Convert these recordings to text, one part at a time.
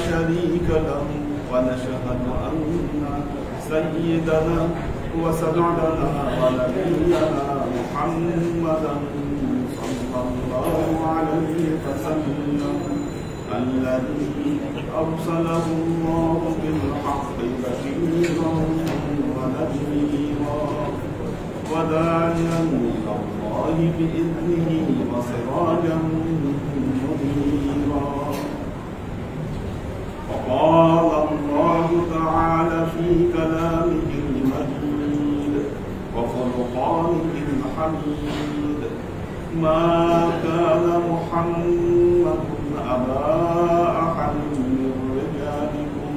شريك له ونشهد أن سيدنا وسندنا ونبينا محمدا صلى الله عليه وسلم الذي أرسله الله بالحق بشيرا ونذيرا وداعيا إلى الله بإذنه وسراجا منيرا. وقال الله تعالى في كلامه المجيد وفرقانه الحميد: ما كان محمد أبا أحد من رجالكم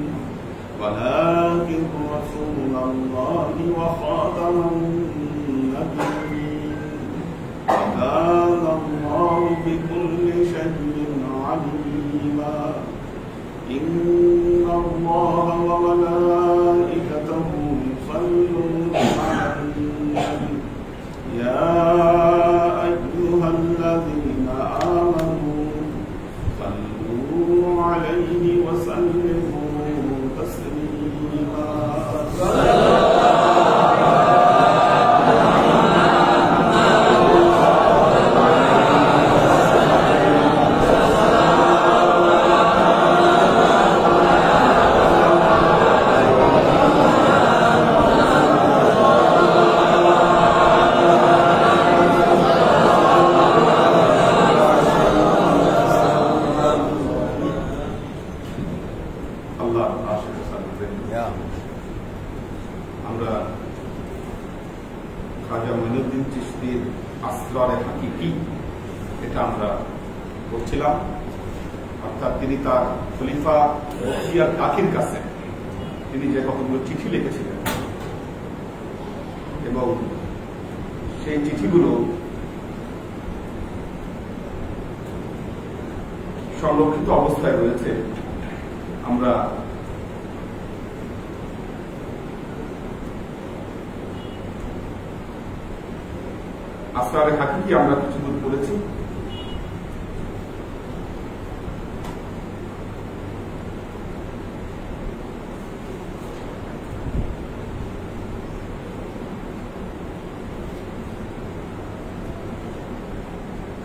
ولكن رسول الله وخاتم النبيين وكان الله بكل شيء عليما. إن الله وملائكته يصلون على النبي يا أيها الذين آمنوا صلوا عليه وسلموا تسليما. আমরা খাজা মঈনুদ্দিন চিশতির আসরারে হাকিকি এটা আমরা বলছিলাম, অর্থাৎ তিনি তার খলিফা বখতিয়ার কাকির কাছে তিনি যে কতগুলো চিঠি লিখেছিলেন এবং সেই চিঠিগুলো সংরক্ষিত অবস্থায় রয়েছে। আমরা আসরারে হাকিকি আমরা কিছু দূর পড়েছি।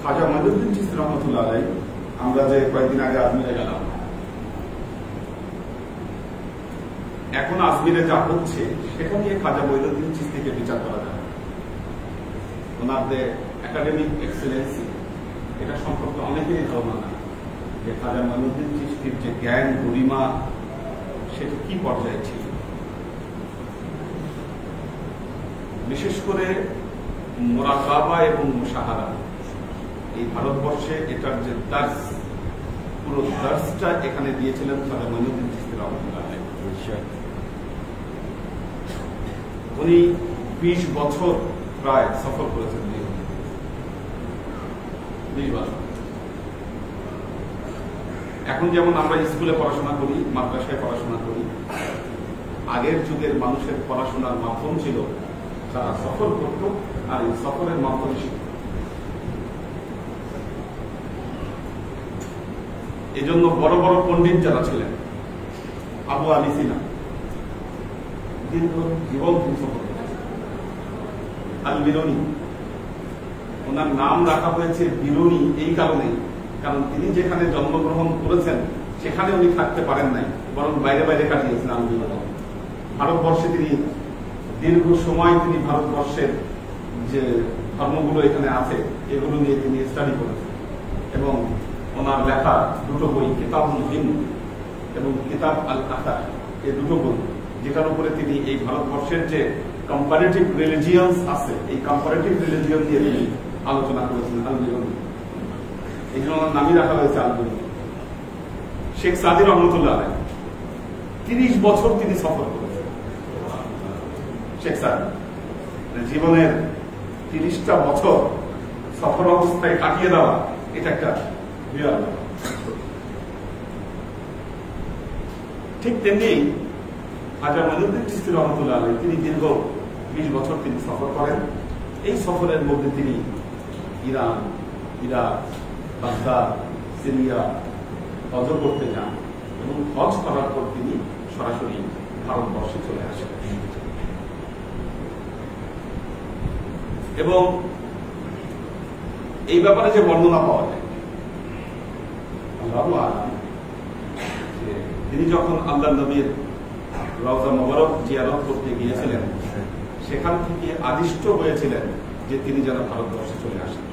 খাজা মঈনুদ্দিন চিশতি রহমাতুল্লাহ আলাইহি, আমরা যে কয়েকদিন আগে আজমিরে গেলাম, এখন আজমিরে যা হচ্ছে সেটা নিয়ে খাজা মঈনুদ্দিন চিশতিকে বিচার করা যায়। ওনার যে একাডেমিক এক্সেলেন্সি এটা সম্পর্কে অনেকেরই ধারণা না যে খাজা মঈনুদ্দিন চিশতির যে জ্ঞান গরিমা সেটা কি পর্যায়ে ছিল। বিশেষ করে মুরাকাবা এবং মুশাহাদা, এই ভারতবর্ষে এটার যে দার্স, পুরো দার্সটা এখানে দিয়েছিলেন খাজা মঈনুদ্দিন চিশতি রহমাতুল্লাহ আলাইহি। উনি 20 বছর প্রায় সফর করেছেন। 20 বছর। এখন যেমন আমরা স্কুলে পড়াশোনা করি, মাদ্রাসায় পড়াশোনা করি, আগের যুগের মানুষের পড়াশোনার মাধ্যম ছিল তারা সফর করত আর এই সফরের মাধ্যমে শিখত। এজন্য বড় বড় পণ্ডিত যারা ছিলেন, আবু আলী সিনা দীর্ঘ জীবন তিনি সফর করেছেন। আল বিরুনি, ওনার নাম রাখা হয়েছে বিরুনি এই কারণে, কারণ তিনি যেখানে জন্মগ্রহণ করেছেন সেখানে উনি থাকতে পারেন নাই, বরং বাইরে বাইরে কাটিয়েছেন। আল বিরুনি ভারতবর্ষে তিনি দীর্ঘ সময় তিনি ভারতবর্ষের যে ধর্মগুলো এখানে আছে এগুলো নিয়ে তিনি স্টাডি করেছেন এবং ওনার লেখা দুটো বই, কিতাবুল হিন্দ এবং কিতাব আল আতার, এই দুটো বই যেটার উপরে তিনি এই ভারতবর্ষের যে কম্পারেটিভ রিলিজিয়ন্স আছে এই কম্পারেটিভ রিলিজিয়ন নিয়ে তিনি আলোচনা করেছেন। আল বিরুনি, এই জন্য ওনার নামই রাখা হয়েছে আল বিরুনি। শেখ সাদি রহমতুল্লাহ আলাইহি 30 বছর তিনি সফর করেছেন। শেখ সাদি জীবনের 30টা বছর সফর অবস্থায় কাটিয়ে দেওয়া, এটা একটা বিরাট। ঠিক তেমনি খাজা মঈনুদ্দিন চিশতি রহমাতুল্লাহ আলাইহি তিনি দীর্ঘ 20 বছর তিনি সফর করেন। এই সফরের মধ্যে তিনি ইরান, ইরাক, বাগদাদ, সিরিয়া হজ করতে যান এবং হজ করার পর তিনি সরাসরি ভারতবর্ষে চলে আসেন। এবং এই ব্যাপারে যে বর্ণনা পাওয়া যায়, আল্লাহু আ'লাম, যে তিনি যখন আল্লাহ নবীর রওজা মোবারক জিয়ারত করতে গিয়েছিলেন, সেখান থেকে আদিষ্ট হয়েছিলেন যে তিনি যেন ভারতবর্ষে চলে আসেন।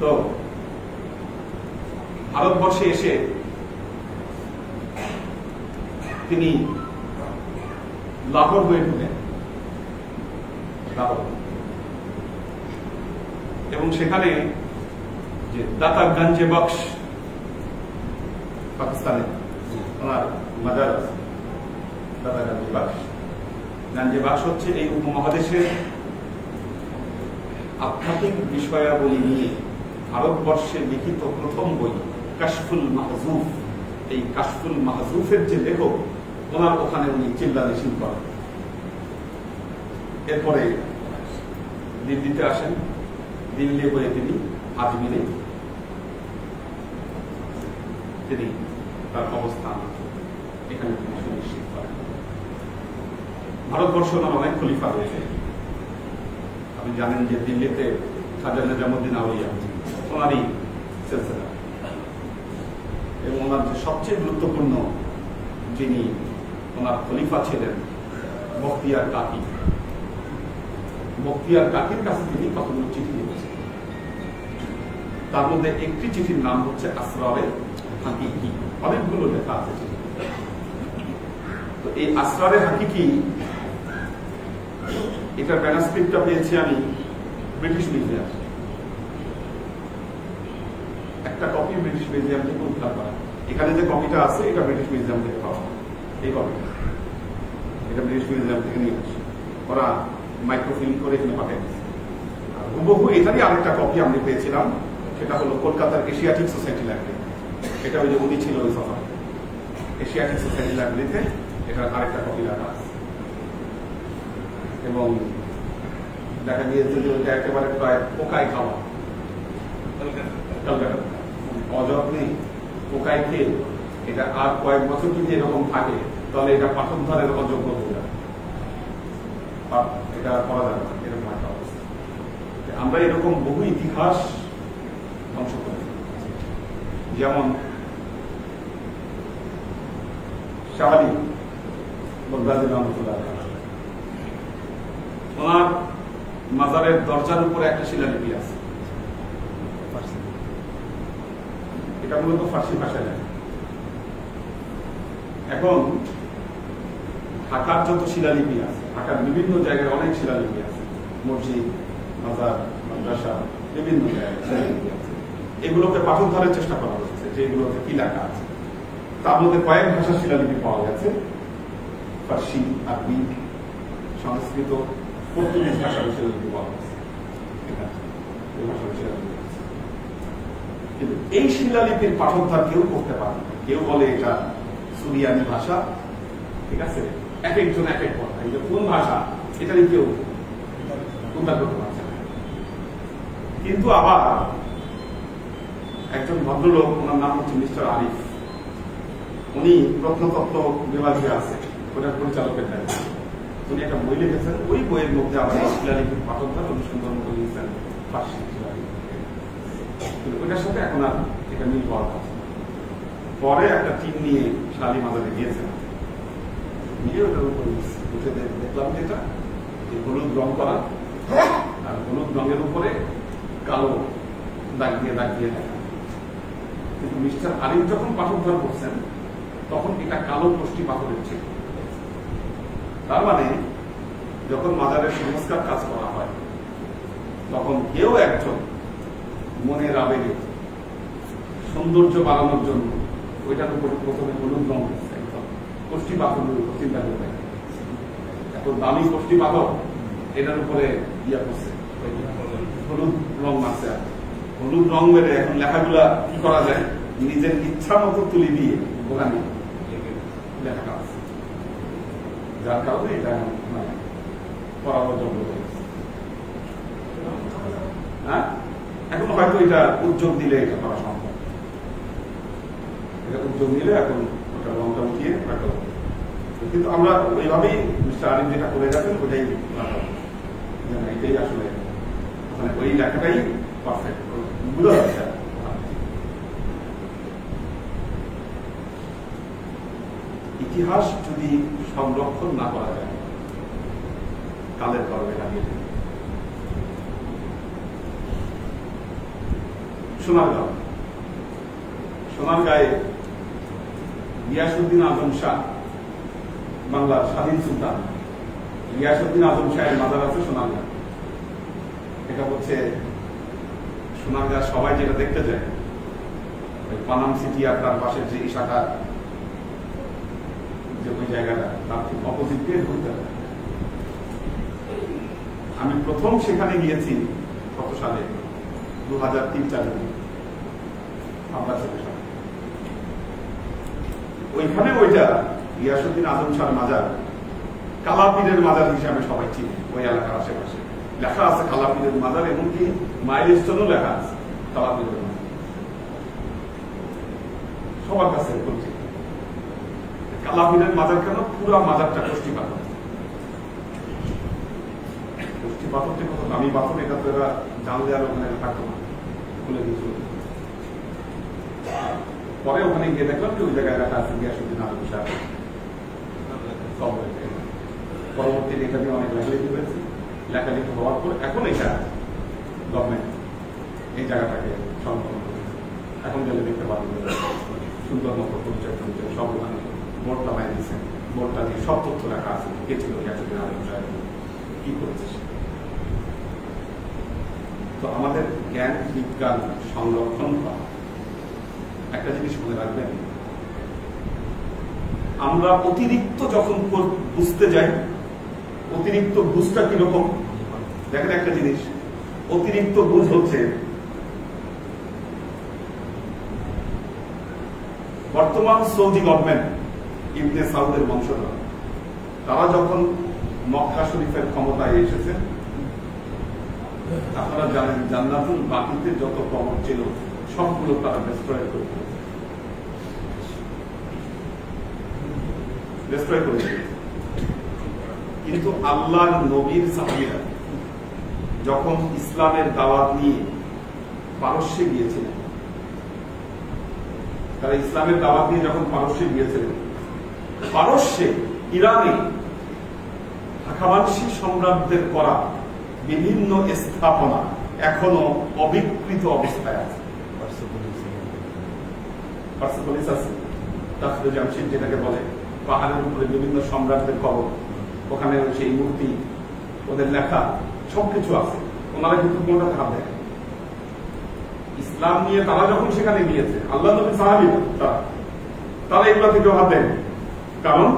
তো ভারতবর্ষে এসে তিনি লাহোর হয়ে ঢুকেন, লাহোর, এবং সেখানে যে দাতা গঞ্জে বক্স, পাকিস্তানে ওনার মাদার দাতা গঞ্জে বক্স। গঞ্জে বক্স হচ্ছে এই উপমহাদেশের আধ্যাত্মিক বিষয়াবলী নিয়ে ভারতবর্ষে লিখিত প্রথম বই কাশফুল মাহজুফ। এই কাশফুল মাহজুফের যে লেখক, ওনার ওখানে উনি চিল্লানিশিন করেন। এরপরে দিল্লিতে আসেন, দিল্লি হয়ে তিনি আজমিরে তিনি তার অবস্থান এখানে সুনিশ্চিত করেন। ভারতবর্ষ ওনার অনেক খলিফা রয়েছে। আপনি জানেন যে দিল্লিতে খাজা নিজামুদ্দিন আউলিয়া ওনারই সিলসিলা, এবং ওনার যে সবচেয়ে গুরুত্বপূর্ণ যিনি ওনার খলিফা ছিলেন বখতিয়ার কাকি। বখতিয়ার কাকির কাছে তিনি কতগুলো চিঠি লিখেছেন। তার মধ্যে একটি চিঠির নাম হচ্ছে আসরারে হাকিকি। অনেকগুলো লেখা আছে। তো এই আসরারে হাকিকি, এটার ম্যানুস্ক্রিপ্টটা পেয়েছি আমি ব্রিটিশ মিউজিয়াম। একটা কপি ব্রিটিশ মিউজিয়াম থেকে উদ্ধার করা। এখানে যে কপিটা আছে এটা ব্রিটিশ মিউজিয়াম থেকে পাওয়া। এই কপিটা এটা ব্রিটিশ মিউজিয়াম থেকে নিয়ে আসে, ওরা মাইক্রোফিল্ম করে এখানে পাঠিয়ে দিচ্ছে। হুবহু এটারই আরেকটা কপি আমরা পেয়েছিলাম, সেটা হলো কলকাতার এশিয়াটিক সোসাইটি লাইব্রেরি। এটা ওই যে উনি ছিল ওই সফরে, এশিয়াটিক সোসাইটি লাইব্রেরিতে এটার আরেকটা কপি রাখা আছে। এবং দেখা গিয়েছে যে ওইটা একেবারে প্রায় পোকায় খাওয়া, অযত্নে পোকায় খেয়ে এটা আর কয়েক বছর যদি এরকম থাকে তাহলে এটা পাঠোদ্ধারের অযোগ্য হয়ে যাবে, এটা করা যাবে না, এরকম একটা অবস্থা। আমরা এরকম বহু ইতিহাস ধ্বংস করি। যেমন শাহ আলী বাগদাদী রহমতুল্লাহ, ওনার মাজারের দরজার উপরে একটা শিলালিপি আছে। এটা মূলত ফার্সি ভাষায় লেখা। এখন ঢাকার যত শিলালিপি আছে, ঢাকার বিভিন্ন জায়গায় অনেক শিলালিপি আছে, মসজিদ, মাজার, মাদ্রাসা, বিভিন্ন জায়গায় শিলালিপি আছে। এগুলোকে পাঠোদ্ধারের চেষ্টা করা হচ্ছে যে এগুলোতে কি লেখা আছে। তার মধ্যে কয়েক ভাষার শিলালিপি পাওয়া গেছে, ফার্সি, আরবি, সংস্কৃত, পর্তুগিজ ভাষার শিলালিপি পাওয়া গেছে। কিন্তু এই শিলালিপির পাঠোদ্ধার কেউ করতে পারে না। কেউ বলে এটা সুরিয়ানি ভাষা, ঠিক আছে, এক একজন এক এক কথা, এটা কোন ভাষা এটারই কেউ উদ্ধার করতে পারছে না। কিন্তু আবার একজন ভদ্রলোক, ওনার নাম হচ্ছে মিস্টার আরিফ, উনি প্রত্নতত্ত্ব বিভাগে আছে, ওটার পরিচালকের দায়িত্ব। উনি একটা বই লিখেছেন, ওই বইয়ের মধ্যে আবার শিলালিপির পাঠোদ্ধার অনুসন্ধান করে দিয়েছেন ফার্সি শিলালিপি। কিন্তু ওইটার সাথে এখন আর এটা মিল পাওয়া যাচ্ছে। পরে একটা টিম নিয়ে শালী মাজারে গিয়েছেন, নিয়ে ওটার উপর উঠে দেখলাম যে এটা হলুদ রং করা, আর হলুদ রঙের উপরে কালো দাগ দিয়ে দেখা। কিন্তু মিস্টার আরিফ যখন পাঠোদ্ধার করছেন তখন এটা কালো কষ্টি পাথরের ছিল। তার মানে যখন মাজারের সংস্কার কাজ করা হয় তখন কেউ একজন মনের আবেগে সৌন্দর্য বাড়ানোর জন্য ওইটার উপরে প্রথমে হলুদ রং দিচ্ছে, কষ্টি পাথরের উপর চিন্তা করে এত দামি কষ্টি পাথর এটার উপরে ইয়া করছে, হলুদ রং মারছে। আর হলুদ রং মেরে এখন লেখাগুলা কি করা যায়, নিজের ইচ্ছা মতো তুলি দিয়ে ওখানে লেখাটা আছে, যার কারণে এটা পরামর্শ হয়েছে। হ্যাঁ, এটা উদ্যোগ দিলে এটা করা সম্ভব। এটা উদ্যোগ নিলে এখন ওটা রংটা উঠিয়ে রাখা হবে। কিন্তু আমরা ওইভাবেই মিস্টার আলিম যেটা করে গেছেন ওইটাই এটাই আসলে মানে ওই লেখাটাই পারফেক্ট বুঝা যাচ্ছে। ইতিহাস যদি সংরক্ষণ না করা যায় কালের গর্বে লাগিয়ে দেবে। সোনারগাঁয়ে গিয়াসউদ্দিন আজম শাহ, বাংলার স্বাধীন সুলতান গিয়াসউদ্দিন আজম শাহের মাজার আছে সোনারগাঁ। এটা হচ্ছে সোনারগাঁ সবাই যেটা দেখতে যায়, ওই পানাম সিটি আর তার পাশের যে ইশাকা যে ওই জায়গাটা তার ঠিক অপোজিট দিয়ে ঢুকতে হয়। আমি প্রথম সেখানে গিয়েছি কত সালে, 2003-4 আমরা ওইখানে ওইটা গিয়াসউদ্দিন আজম শাহর মাজার কালাপীরের মাজার হিসাবে সবাই চিনে। ওই এলাকার আশেপাশে লেখা আছে কালাপীরের মাজার, এমনকি মাইলস্টোনও লেখা আছে কালাপীরের মাজার, সবার কাছে পরিচিত। কালাপীরের মাজার কেন? পুরা মাজারটা কষ্টি পাথর। কষ্টি পাথরটি কত দামি পাথর, এটা তো এরা জানলে আর ওখানে থাকতো না, খুলে দিয়েছিল। পরে ওখানে গিয়ে দেখলাম যে ওই জায়গায় লেখা আছে গিয়াসউদ্দিন আজম শাহ। পরবর্তীতে এটা নিয়ে অনেক লেখালেখি হয়েছে। লেখালেখি হওয়ার পর এখন এটা গভর্নমেন্ট এই জায়গাটাকে সংরক্ষণ করেছে। এখন গেলে দেখতে পাবেন সুন্দর মতো পরিচয় সব ওখানে বোর্ডটা বাইরে দিচ্ছে। বোর্ডটা দিয়ে সব তথ্য লেখা আছে, কে ছিল গিয়াসউদ্দিন আজম শাহ, কি করেছে। তো আমাদের জ্ঞান বিজ্ঞান সংরক্ষণ করা একটা জিনিস মনে রাখবেন, আমরা অতিরিক্ত যখন বুঝতে যাই, অতিরিক্ত বুঝটা কিরকম দেখেন একটা জিনিস, অতিরিক্ত বুঝ হচ্ছে বর্তমান সৌদি গভর্নমেন্ট ইবনে সাউদের বংশধর, তারা যখন মক্কা শরীফের ক্ষমতায় এসেছে, আপনারা জানেন জান্নাতুল বাকিতে যত কবর ছিল সবগুলো তারা ডিস্ট্রয় করে কিন্তু আল্লাহর নবীর সাহাবীরা যখন ইসলামের দাওয়াত নিয়ে পারস্যে গিয়েছিলেন, তারা ইসলামের দাওয়াত নিয়ে যখন পারস্যে গিয়েছিলেন, পারস্যে ইরানে হাকামানশী সম্রাটদের করা বিভিন্ন স্থাপনা এখনো অবিকৃত অবস্থায় আছে। যেটাকে বলে পাহাড়ের উপরে বিভিন্ন সম্রাটদের কবর, ওখানে সেই মূর্তি, ওদের লেখা সবকিছু আছে। ওনারা কিন্তু কোনটাতে হাত দেয়। ইসলাম নিয়ে তারা যখন সেখানে গিয়েছে, আল্লাহ নবী সাহাবী তারা এগুলা থেকে হাত দেয়, কারণ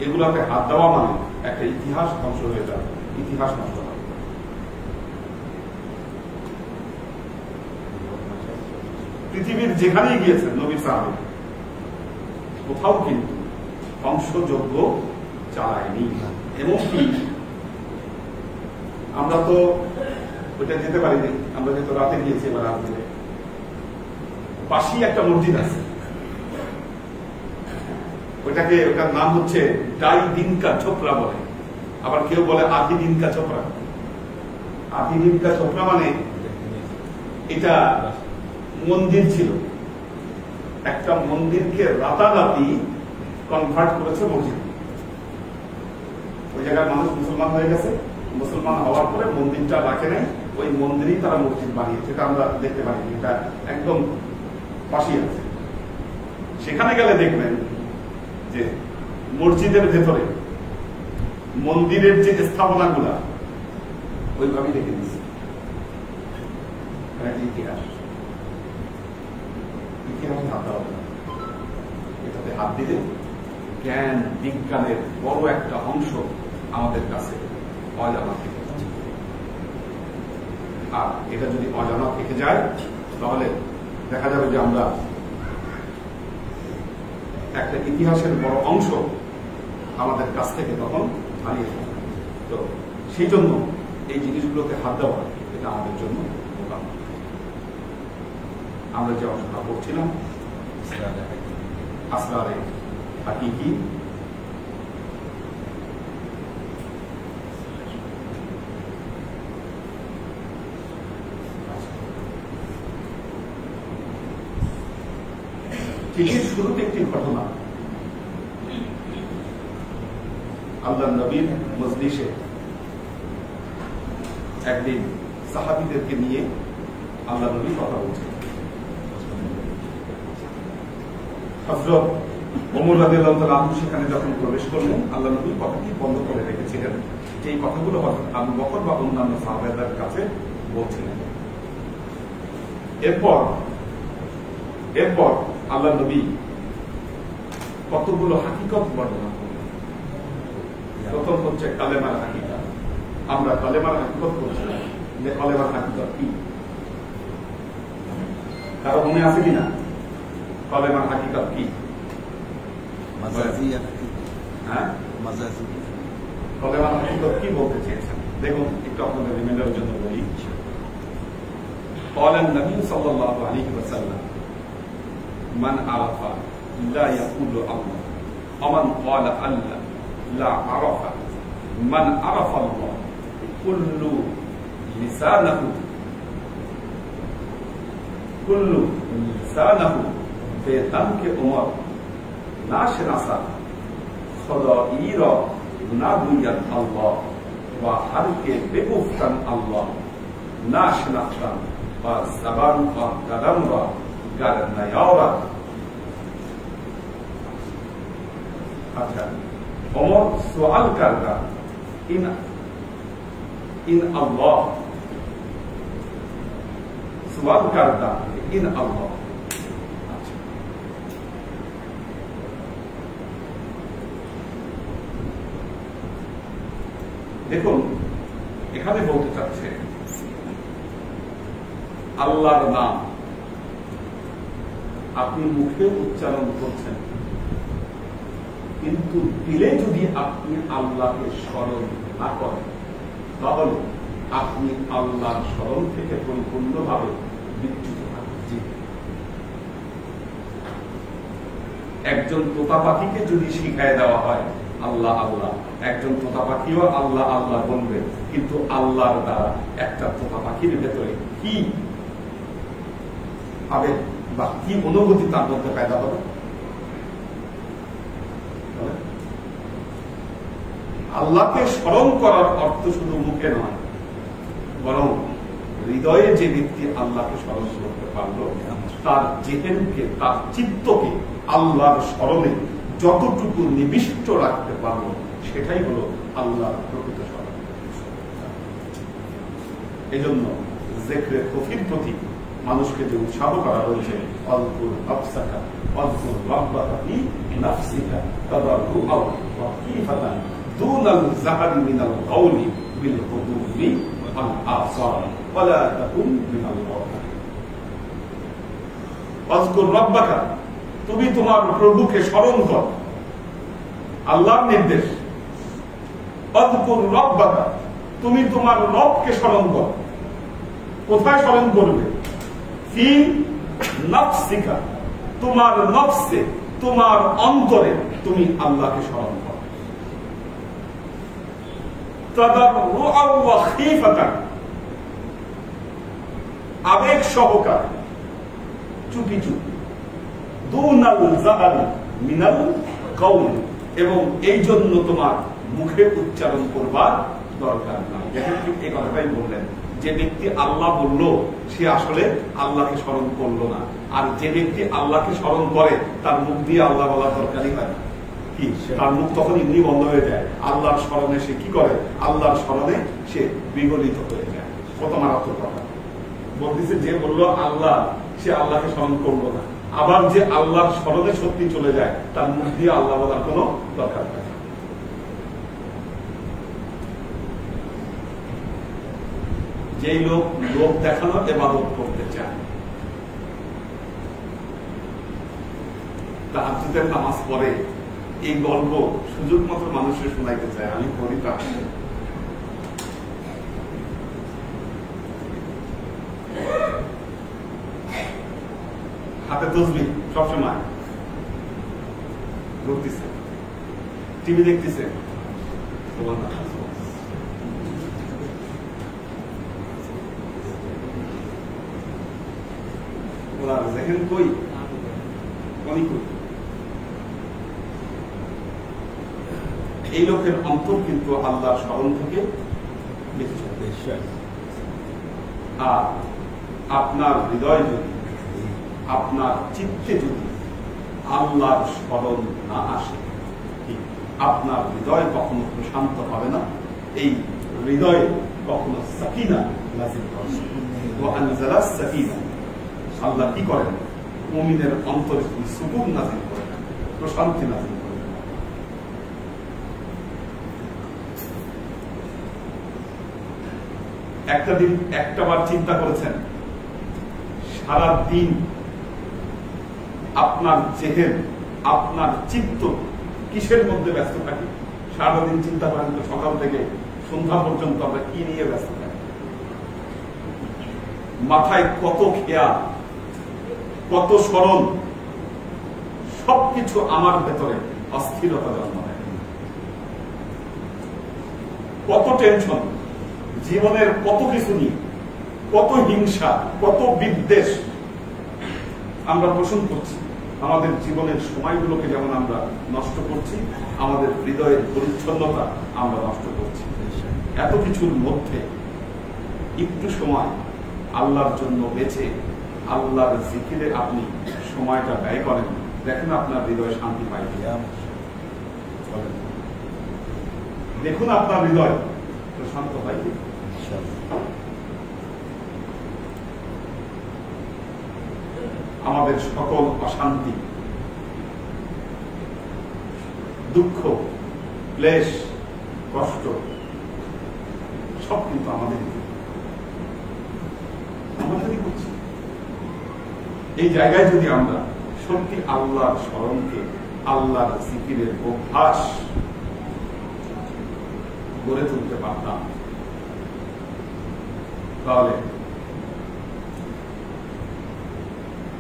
এগুলাতে হাত দেওয়া মানে একটা ইতিহাস ধ্বংস হয়ে যাবে, ইতিহাস নষ্ট হবে। পৃথিবীর যেখানেই গিয়েছেন নবী সাহাবী, কোথাও কিন্তু ধ্বংসযজ্ঞ চালায়নি। এমনকি আমরা তো ওইটা যেতে পারিনি, আমরা যেহেতু রাতে গিয়েছি, এবার রাত দিলে পাশেই একটা মসজিদ আছে, ওটার নাম হচ্ছে ডাই দিন কা ছোপড়া বলে, আবার কেউ বলে আধি দিন কা ছোপড়া। আধি দিন কা ছোপড়া মানে এটা মন্দির ছিল, একটা মন্দিরকে রাতারাতি কনভার্ট করেছে মসজিদ। ওই জায়গায় মানুষ মুসলমান হয়ে গেছে, মুসলমান হওয়ার পরে মন্দিরটা রাখে নাই, ওই মন্দিরেই তারা মসজিদ বানিয়েছে। এটা আমরা দেখতে পারি, এটা একদম পাশেই আছে। সেখানে গেলে দেখবেন যে মসজিদের ভেতরে মন্দিরের যে স্থাপনাগুলা ওইভাবেই রেখে দিচ্ছে। ইতিহাস ইতিহাসে হাত দেওয়া হবে না, এটাতে হাত দিলে জ্ঞান বিজ্ঞানের বড় একটা অংশ আমাদের কাছে অজানা থেকে যাচ্ছে। আর এটা যদি অজানা থেকে যায় তাহলে দেখা যাবে যে আমরা একটা ইতিহাসের বড় অংশ আমাদের কাছ থেকে তখন হারিয়ে যাবে। তো সেই জন্য এই জিনিসগুলোতে হাত দেওয়া এটা আমাদের জন্য বোকামি। আমরা যে অংশটা পড়ছিলাম আসরারে হাকিকি, চিঠির শুরুতে একটি ঘটনা। আল্লাহ নবীর মজলিসে একদিন সাহাবীদেরকে নিয়ে আল্লাহ নবী কথা বলছেন। হযরত ওমর রাদিয়াল্লাহু তাআলা আনহু সেখানে যখন প্রবেশ করলেন, আল্লাহ নবী কথাটি বন্ধ করে রেখেছিলেন যে এই কথাগুলো হযরত আবু বকর বা অন্যান্য সাহাবাদের কাছে বলছিলেন। এরপর আল্লাহ নবী কতগুলো হাকিকত বর্ণনা করলেন। প্রথম হচ্ছে কালেমার হাকিকত। আমরা কালেমার হাকিকত করছিলাম যে কালেমার হাকিকত কি, কারো মনে আছে কিনা? কালেমার হাকিকত কি? হ্যাঁ, কালেমার হাকিকত কি বলতে চেয়েছেন দেখুন, একটু আপনাদের রিমাইন্ডারের জন্য বলি। قال النبي صلى الله عليه وسلم من عرف لا يقول الله ومن قال الله لا عرف من عرف الله كل لسانه বেদানকে ওমর না শনাসা খদাইর না বুইয়ান আল্লাহ ওয়া হারকে বেগুফতান আল্লাহ না শনাসতান বা জাবান বা কাদাম বা গারনায়াওরা। আচ্ছা, ওমর সুআল করতা ইন আল্লাহ, সুআল করতা ইন আল্লাহ। দেখুন, এখানে বলতে চাচ্ছে আল্লাহর নাম আপনি মুখে উচ্চারণ করছেন, কিন্তু দিলে যদি আপনি আল্লাহকে স্মরণ না করেন তাহলে আপনি আল্লাহর স্মরণ থেকে পরিপূর্ণভাবে বিচ্যুত থাকছেন। একজন তোতা পাখিকে যদি শিখায় দেওয়া হয় আল্লাহ আল্লাহ, একজন তোতা পাখিও আল্লাহ আল্লাহ বলবে, কিন্তু আল্লাহর দ্বারা একটা তোতা পাখির ভেতরে কি আবেগ বা কি অনুভূতি তার মধ্যে পেদা হবে? আল্লাহকে স্মরণ করার অর্থ শুধু মুখে নয়, বরং হৃদয়ে যে ব্যক্তি আল্লাহকে স্মরণ করতে পারল তার জেহেনকে, তার চিত্তকে আল্লাহর স্মরণে যতটুকু নিবিষ্ট রাখতে পারল সেটাই হলো আল্লাহর প্রকৃত স্মরণ। এজন্য যিকরে খুফির প্রতি মানুষকে যে উৎসাহ করা হয়েছে, আযকুর নাফসাকা ওয়াযকুর রাব্বাকা ফি নাফসিকা তাদাররুআ ওয়া খীফাতান দুনাল যাহরি মিনাল কাওলি বিল গুদুবি ওয়াল আসার ওয়া লা তাকুন মিনাল গাফিলিন। আযকুর রাব্বাকা, তুমি তোমার প্রভুকে স্মরণ করো, আল্লাহর নির্দেশ। আযকুর রাব্বাকা, তুমি তোমার রবকে স্মরণ করো। কোথায় স্মরণ করবে? ফি নাফসিকা, তোমার নফসে, তোমার অন্তরে তুমি আল্লাহকে স্মরণ করো। তাদাররুআ ওয়া খীফাতান, আবেগ সহকারে, চুপি চুপি। দুনাল যাহরি মিনাল কাওলি, এবং এই জন্য তোমার মুখে উচ্চারণ করবার দরকার নাই। দেখেন, ঠিক এই কথাটাই বললেন, যে ব্যক্তি আল্লাহ বলল সে আসলে আল্লাহকে স্মরণ করলো না, আর যে ব্যক্তি আল্লাহকে স্মরণ করে তার মুখ দিয়ে আল্লাহ বলার দরকারই হয় না। কি, তার মুখ তখন এমনি বন্ধ হয়ে যায়। আল্লাহর স্মরণে সে কি করে? আল্লাহর স্মরণে সে বিগলিত হয়ে যায়। কত মারাত্মক কথা বলতেছে, যে বললো আল্লাহ সে আল্লাহকে স্মরণ করলো না, আবার যে আল্লাহর স্মরণে সত্যি চলে যায় তার মুখ দিয়ে আল্লাহ বলার কোন দরকার নেই। যেই লোক দেখানোর ইবাদত করতে চায়, তাহাজ্জুদের নামাজ পড়ে, এই গল্প সুযোগ মতো মানুষের শোনাইতে চায়, আমি করি তা। হাতে তসবিহ সবসময়, ঘুরতেছে, টিভি দেখতেছে, দেখেন কই অনেক। এই লোকের অন্তর কিন্তু আল্লাহর স্মরণ থেকে বেশি। আর আপনার হৃদয় যদি, আপনার চিত্তে যদি আল্লাহর স্মরণ না আসে, আপনার হৃদয় কখনো প্রশান্ত হবে না। এই হৃদয়ে কখনো সাকিনা নাযিল হবে না। ওয়া আনজালা সাকিনা, আল্লাহ কি করেন? মুমিনের অন্তরে সুকুন নাযিল করেন, প্রশান্তি নাযিল করেন। একটা দিন একটাবার চিন্তা করেছেন, সারা দিন আপনার জেহেন, আপনার চিত্ত কিসের মধ্যে ব্যস্ত থাকে? সারাদিন চিন্তা করেন তো, সকাল থেকে সন্ধ্যা পর্যন্ত আমরা কি নিয়ে ব্যস্ত থাকি? মাথায় কত খেয়াল, কত স্মরণ, সবকিছু আমার ভেতরে অস্থিরতা জন্ম দেয়। কত টেনশন, জীবনের কত কিছু নিয়ে, কত হিংসা, কত বিদ্বেষ আমরা পোষণ করছি। আমাদের জীবনের সময়গুলোকে যেমন আমরা নষ্ট করছি, আমাদের হৃদয়ের পরিচ্ছন্নতা আমরা নষ্ট করছি। এত কিছুর মধ্যে একটু সময় আল্লাহর জন্য বেঁচে আল্লাহর জিকিরে আপনি সময়টা ব্যয় করেন, দেখেন আপনার হৃদয় শান্তি পাই। দেখুন আপনার হৃদয় প্রশান্ত পাই। আমাদের সকল অশান্তি, দুঃখ, ক্লেশ, কষ্ট সব কিন্তু আমাদেরই করছি। এই জায়গায় যদি আমরা সত্যি আল্লাহর স্মরণকে, আল্লাহর জিকিরের অভ্যাস গড়ে তুলতে পারতাম, তাহলে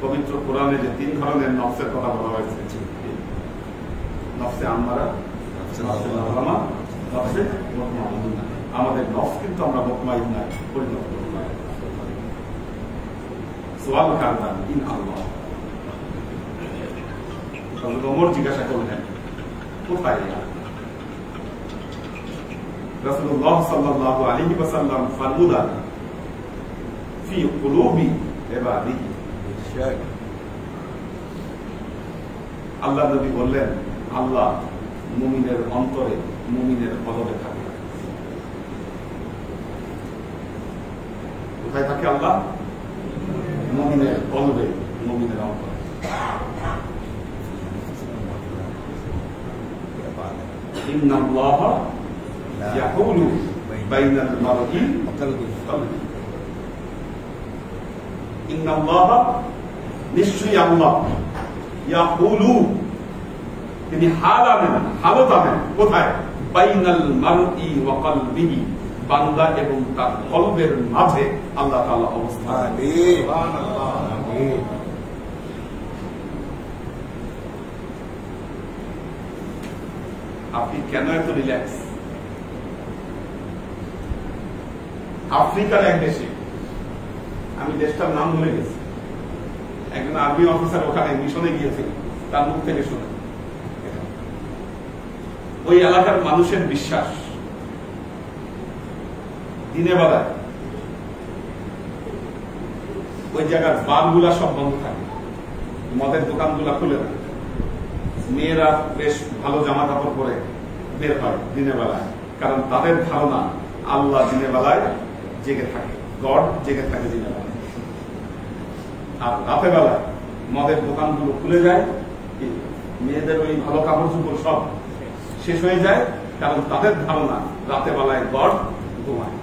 পবিত্র কোরআনে যে 3 ধরনের নফসের কথা বলা হয়েছে, নফসে আম্মারা, নফসে লাওয়ামা, নফসে মুতমাইন্না। আমাদের নফস কিন্তু আমরা মুতমাইন্নায় পরিণত করতে পারি। সোয়াল কারদান ইন আল্লাহ। হযরত ওমর জিজ্ঞাসা করলেন, কোথায়? রাসূলুল্লাহ সাল্লাল্লাহু আলাইহি ওয়াসাল্লাম ফারমুদান ফি কুলুবি ইবাদিহি। আল্লাহ নবী বললেন, আল্লাহ মুমিনের অন্তরে, মুমিনের কলবে থাকে। কোথায় থাকে আল্লাহ? মুমিনের কলবে, মুমিনের অন্তরে। ইন্নাল্লাহা ইয়াহুলু বাইনাল মারই ওয়া কলবি। ইন্নাল্লাহা, নিশ্চয়ই আল্লাহ, ইয়াহুলু, তিনি হাল আনেন, হালত আনেন। কোথায়? বাইনাল মারই ওয়া কলবিহি, বান্দা এবং তার কলবের মাঝে আল্লাহ তাআলা অবস্থান। আপনি কেন এত রিল্যাক্স? আফ্রিকার এক দেশে, আমি দেশটার নাম ভুলে গেছি, একজন আর্মি অফিসার ওখানে মিশনে গিয়েছিল, তার মুখ থেকে শুনে। ওই এলাকার মানুষের বিশ্বাস, দিনে বেলায় ওই জায়গার বারগুলা সব বন্ধ থাকে, মদের দোকানগুলা খুলে না, মেয়েরা বেশ ভালো জামা কাপড় পরে বের হয় দিনে বেলায়, কারণ তাদের ধারণা আল্লাহ দিনে বেলায় জেগে থাকে, গড জেগে থাকে দিনে বেলায়। আর রাতে বেলায় মদের দোকানগুলো খুলে যায়, মেয়েদের ওই ভালো কাপড় চোপড় সব শেষ হয়ে যায়, কারণ তাদের ধারণা রাতে বেলায় গড ঘুমায়।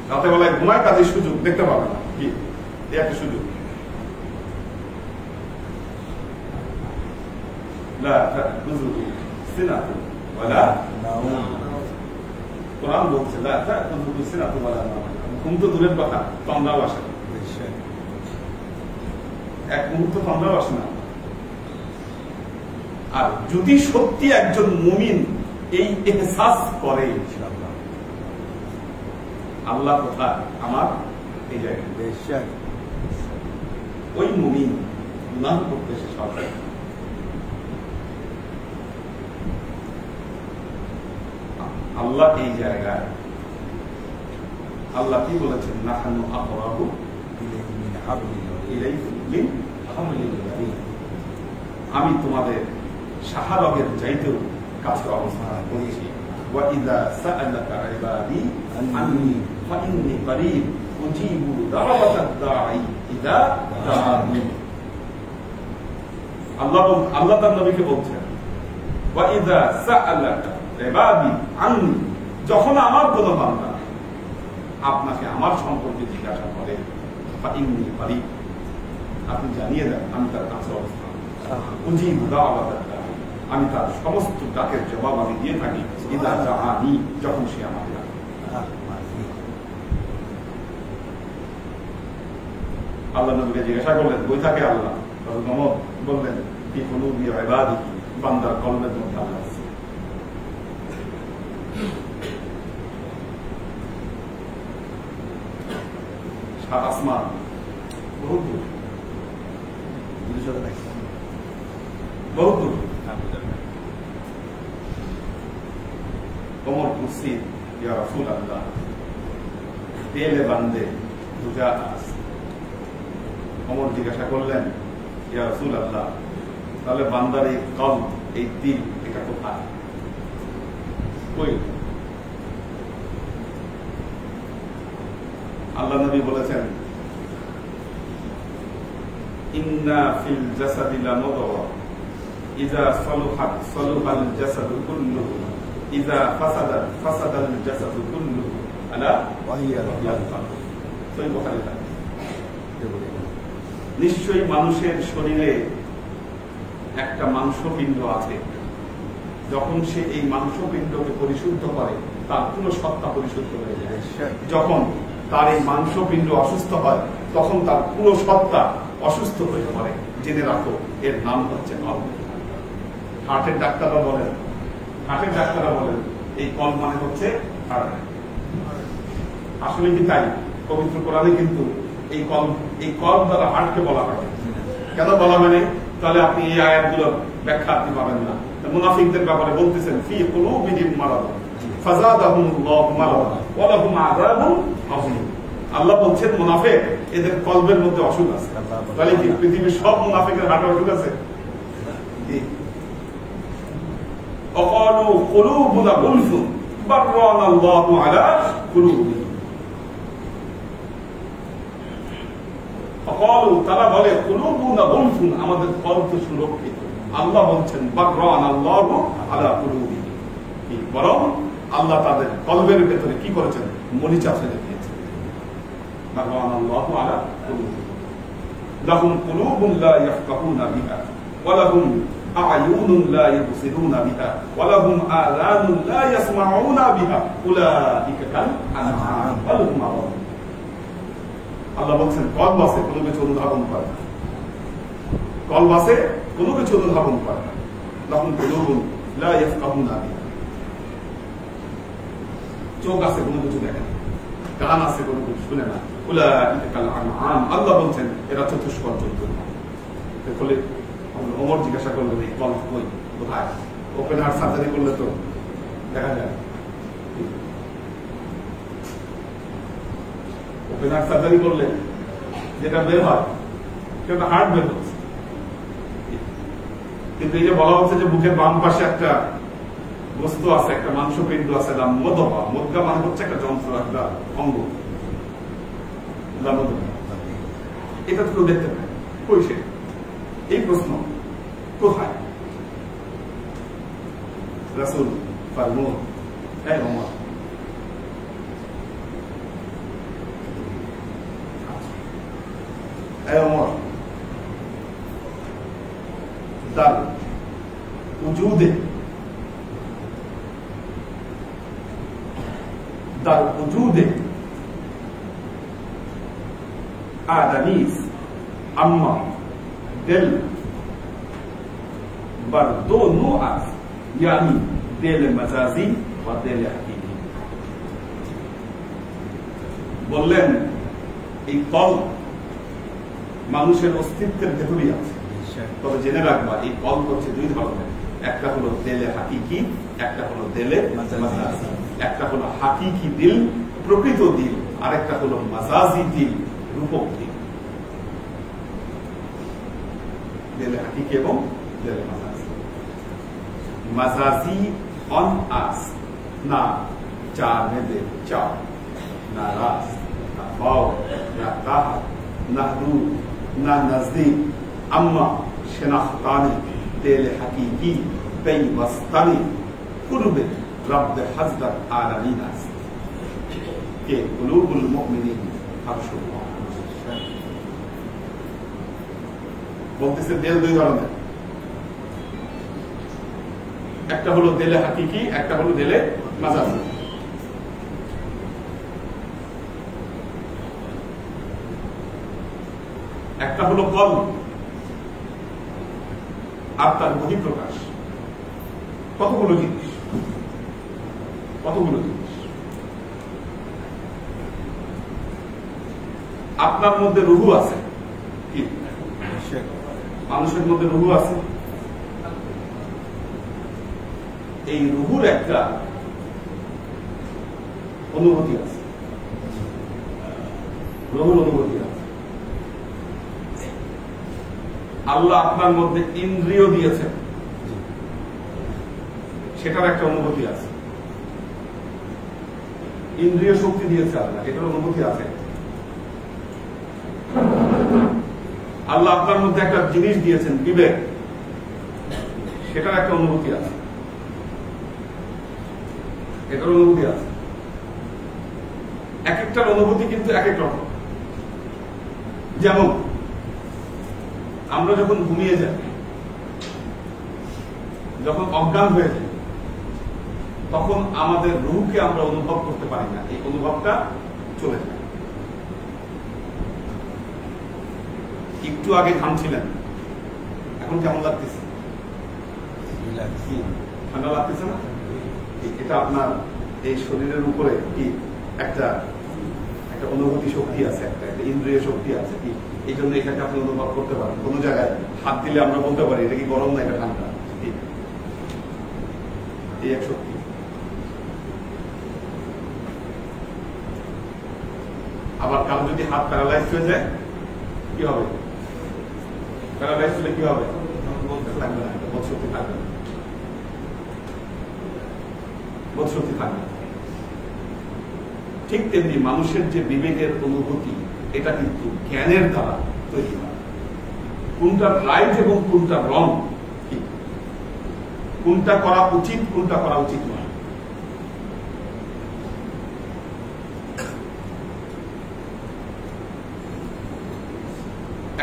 রাতে বেলায় ঘুমায়, কাজের সুযোগ দেখতে পাবে না, কি একটা সুযোগ। কোরআন বলছে ঘুম তো দূরের কথা, তন্দ্রাও আসে না, এক মুহূর্ত তন্দ্রাও আসে না। আর যদি সত্যি একজন মুমিন এই এহসাস করে আল্লাহ কোথায়, আমার এই জায়গায়, ওই মুমিন গুনাহ করতে শেষ হবে। আল্লাহ এই জায়গায়, আল্লাহ কি বলেছেন, নাহানু আকরাবু ইলাইকুম মিন হাবলিল ওয়ারিদ, আমি তোমাদের শাহরগের চাইতেও কাছে অবস্থান করেছি। ওয়া ইযা সাআলাকা ইবাদি আন্নী ফাইন্নী করিব উজিবু দাওয়াতাদ দাঈ ইযা দাআনি। আল্লাহ তার নবীকে বলছেন, ওয়া ইযা সাআলাকা ইবাদি আন্নী, যখন আমার কোন বান্দা আপনাকে আমার সম্পর্কে জিজ্ঞাসা করে, ফাইন্নী করিব, আপনি জানিয়ে দেন আমি তার কাছে অবস্থান, উজিবু দাওয়াতাদ দাঈ, আমি তার সমস্ত ডাকের জবাব আমি দিয়ে থাকি, ইযা দাআনি, যখন সে আমাকে ডাকে। আল্লাহ নবীকে জিজ্ঞাসা করলেন, বই থাকে আল্লাহ? বললেন, ফি কুলুবি ইবাদি, বান্দার কলবের মধ্যে আল্লাহ আছে। সাত আসমান, বহুত দূর, বহুত দূর। ওমর মুসিদ, ইয়া রাসূলুল্লাহ, দিলে বান্দে দুজা আছে। ওমর জিজ্ঞাসা করলেন, ইয়া রাসূলুল্লাহ, তাহলে বান্দার এই কলব, এই দিল, এটা কোথায়? কই? আল্লাহ নবী বলেছেন, ইন্না ফিল জাসাদি লামুদওয়া ইযা সালুহাত সালুহাল জাসাদু কুল্লুহু ইযা ফাসাদাত ফাসাদাল জাসাদু কুল্লুহু আলা ওয়া হিয়া আল কলব। সহিহ বুখারী। নিশ্চয়ই মানুষের শরীরে একটা মাংসপিণ্ড আছে, যখন সে এই মাংসপিণ্ডকে পরিশুদ্ধ করে তার পুরো সত্তা পরিশুদ্ধ হয়ে যায়। যখন তার এই মাংসপিণ্ড অসুস্থ হয় তখন তার পুরো সত্তা অসুস্থ হয়ে পড়ে। জেনে রাখো, এর নাম হচ্ছে কলব। হার্টের ডাক্তাররা বলেন এই কলব মানে হচ্ছে হার্ট। আসলে কি তাই? পবিত্র কোরআনে কিন্তু এই কলব দ্বারা হার্টকে বলা হয়। কেন বলা হয়? তাহলে আপনি এই আয়াতগুলোর ব্যাখ্যা আপনি পাবেন না। মুনাফিকদের ব্যাপারে বলতেছেন, ফি কুলুবিহিম মারাদ ফাযাদাহুমুল্লাহু মারাদা ওয়া লাহুম আযাবুন আযীম। আল্লাহ বলছেন মুনাফিক, এদের কলবের মধ্যে অসুখ আছে। তাহলে কি পৃথিবীর সব মুনাফিকের হার্টে অসুখ আছে? وقالوا قلوبنا غلف برأنا الله على قلوبهم। وقالوا তারা বলে قلوبنا غلف, আমাদের কলব তো সুরক্ষিত। আল্লাহ বলছেন برأنا الله على قلوبهم, বরং আল্লাহ তাদের কলবের ভেতরে কি করেছেন? মরিচা ফেলে দিয়েছেন। برأنا الله على قلوبهم لهم قلوب لا يفقهون بها ولهم أعين لا يبصرون بها ولهم آذان لا يسمعون بها أولئك كالأنعام بل هم أضل। আল্লাহ বলছেন কলব আছে, কোনো কিছু অনুধাবন করে না। কলব আছে, কোনো কিছু অনুধাবন করে না। লাহুম কুলুবুন লা ইয়াফকাহুনা বিহা, চোখ আছে, কোনো কিছু দেখে না। কান আছে, কোনো কিছু শুনে না। উলাইকা কালআনআম, আল্লাহ বলছেন এরা চতুষ্পদ জন্তু। তাহলে ওমর জিজ্ঞাসা করলেন, এই কলব কই, কোথায়? ওপেন হার্ট সার্জারি করলে তো দেখা যায়। ওপেন হার্ট সার্জারি করলে যেটা বের হয় সেটা হার্ট বের হচ্ছে, কিন্তু এই যে বলা হচ্ছে যে বুকের বাম পাশে একটা বস্তু আছে, একটা মাংসপিণ্ড আছে, মদবা। মদগা মানে হচ্ছে একটা যন্ত্র, একটা অঙ্গ। এটা তো কেউ দেখতে পায়, কই সে? এই প্রশ্ন কোথায়? রাসূল ফরমান, হে ওমর, হে ওমর, তার উজুদে در وجود آدمیز، اما دل بر دو نوع است، یعنی دل مجازی و دل حقیقی। বললেন এই কল মানুষের অস্তিত্বের ভেতরেই আছে, তবে জেনে রাখবা এই কল হচ্ছে দুই ধরনের, একটা হলো দেলে হাকিকি, একটা হলো দেলে মাজাজি। একটা হলো হাকিকি দিল, প্রকৃত দিল, আরেকটা হলো মাজাজি দিল, রূপক দিল। দেলে হাকিকি এবং দেলে মাজাজি। মাজাজি অন আস, না জানেবে চাও, না রাস, না পাও, না তাহা, না দূর, না নজদীক, আম্মা শনাখতানি দেলে হাকিকি পেইবস্তানি কুরবে রব হযরত আলামিন আছে কে কুলুবুল মুমিনিন আরশুল্লাহ। বলতেছে দিল দুই ধরনের, একটা হলো দিলে হাকিকি, একটা হলো দিলে মাজাজি। একটা হলো কলব আর তার বহিঃপ্রকাশ। কতগুলো জিনিস, কতগুলো জিনিস। আপনার মধ্যে রুহু আছে, কি মানুষের মধ্যে রুহু আছে। এই রুহুর একটা অনুভূতি আছে, রুহুর অনুভূতি আছে। আল্লাহ আপনার মধ্যে ইন্দ্রিয় দিয়েছেন, সেটার একটা অনুভূতি আছে। ইন্দ্রিয় শক্তি দিয়েছে আল্লাহ, এটার অনুভূতি আছে। আল্লাহ আপনার মধ্যে একটা জিনিস দিয়েছেন, বিবেক, সেটার একটা অনুভূতি আছে, এটার অনুভূতি আছে। এক একটার অনুভূতি কিন্তু এক এক রকম। যেমন আমরা যখন ঘুমিয়ে যাই, যখন অজ্ঞান হয়ে যাই, তখন আমাদের রূহকে আমরা অনুভব করতে পারি না, এই অনুভবটা চলে যায়। একটু আগে ঘামছিলেন, এখন কেমন লাগতেছে? ঠান্ডা লাগতেছে না? এটা আপনার এই শরীরের উপরে কি একটা একটা অনুভূতি শক্তি আছে, একটা ইন্দ্রিয় শক্তি আছে, কি এই জন্য এটাকে আপনি অনুভব করতে পারেন। কোন জায়গায় হাত দিলে আমরা বলতে পারি এটা কি গরম না এটা ঠান্ডা, এই এক শক্তি। আবার কারো যদি হাত প্যারালাইজ হয়ে যায় কি হবে? প্যারালাইজ হলে কি হবে? বলতে থাকবে না, বোধশক্তি থাকবে না, বোধশক্তি থাকবে না। ঠিক তেমনি মানুষের যে বিবেকের অনুভূতি, এটা কিন্তু জ্ঞানের দ্বারা তৈরি হয়। কোনটা রাইট এবং কোনটা রং, কোনটা করা উচিত, কোনটা করা উচিত নয়।